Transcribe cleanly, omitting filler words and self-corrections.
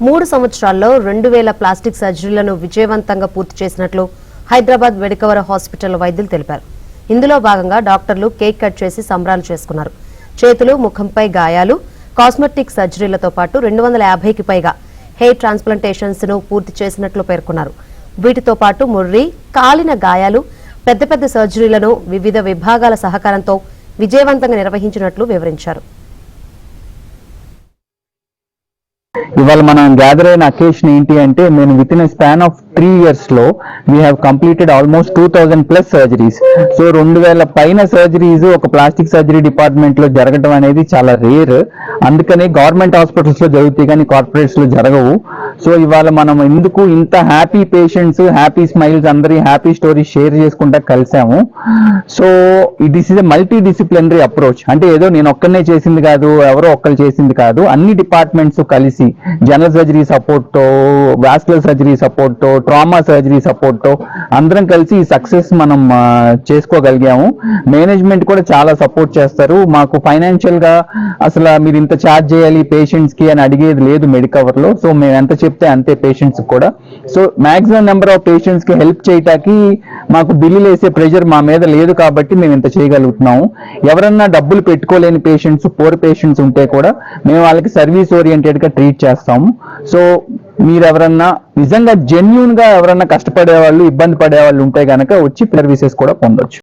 3 సంవత్సరాల్లో 2000 ప్లాస్టిక్ సర్జరీలను విజయవంతంగా పూర్తి చేసినట్లు హైదరాబాద్ మెడికవర్ హాస్పిటల్ వైద్యులు తెలిపారు. ఇందులో భాగంగా డాక్టర్లు కేక్ కట్ చేసి సంబరాలు చేసుకున్నారు. చేతులు, ముఖంపై గాయాలు, కాస్మెటిక్ సర్జరీలతో పాటు 250కి పైగా హెయిర్ ట్రాన్స్ప్లాంటేషన్స్ ను పూర్తి చేసినట్లు పేర్కొన్నారు. వీటితో పాటు ముర్రి, కాలిన గాయాలు, పెద్ద పెద్ద సర్జరీలను వివిధ విభాగాల సహకారంతో విజయవంతంగా నిర్వహించినట్లు వివరించారు. ఇవాళ మనం గ్యాదర్ అయిన అకేషన్ ఏంటి అంటే, మేము with in span of 3 years లో we have completed almost 2000+ surgeries. So 2000 పైన సర్జరీస్ ఒక ప్లాస్టిక్ సర్జరీ డిపార్ట్మెంట్ లో జరగడం అనేది చాలా రేర్. అందుకని గవర్నమెంట్ హాస్పిటల్స్ లో జరుగుతాయి కానీ కార్పొరేట్స్ లో జరగవు. సో ఇవాళ మనం ఎందుకు ఇంత హ్యాపీ పేషెంట్స్, హ్యాపీ స్మైల్స్, అందరి హ్యాపీ స్టోరీస్ షేర్ చేసుకుంటా కలిసాము. So this is a multi disciplinary approach. అంటే ఏదో నేను ఒక్కనే చేసింది కాదు, ఎవరో ఒక్కరు చేసింది కాదు, అన్ని డిపార్ట్మెంట్స్ కలిసి జనరల్ సర్జరీ సపోర్ట్ తో, వాస్కులర్ సర్జరీ సపోర్ట్ తో, ట్రామా సర్జరీ సపోర్ట్ తో అందరం కలిసి ఈ సక్సెస్ మనం చేసుకోగలిగాము. మేనేజ్మెంట్ కూడా చాలా సపోర్ట్ చేస్తారు. మాకు ఫైనాన్షియల్ గా అసలు మీరు ఇంత ఛార్జ్ చేయాలి పేషెంట్స్ కి అని అడిగేది లేదు మెడికవర్ లో. సో మేము ఎంత చెప్తే అంతే పేషెంట్స్ కూడా. So maximum number of patients కి హెల్ప్ చేయటానికి మాకు బిల్లులు వేసే ప్రెషర్ మా మీద లేదు కాబట్టి మేము ఇంత చేయగలుగుతున్నాము. ఎవరన్నా డబ్బులు పెట్టుకోలేని పేషెంట్స్, పోర్ పేషెంట్స్ ఉంటే కూడా మేము వాళ్ళకి సర్వీస్ ఓరియంటెడ్ గా ట్రీట్ చేస్తాము. సో మీరు ఎవరన్నా నిజంగా జెన్యూన్ గా ఎవరన్నా కష్టపడే వాళ్ళు, ఇబ్బంది పడే వాళ్ళు ఉంటే గనక వచ్చి సర్వీసెస్ కూడా పొందొచ్చు.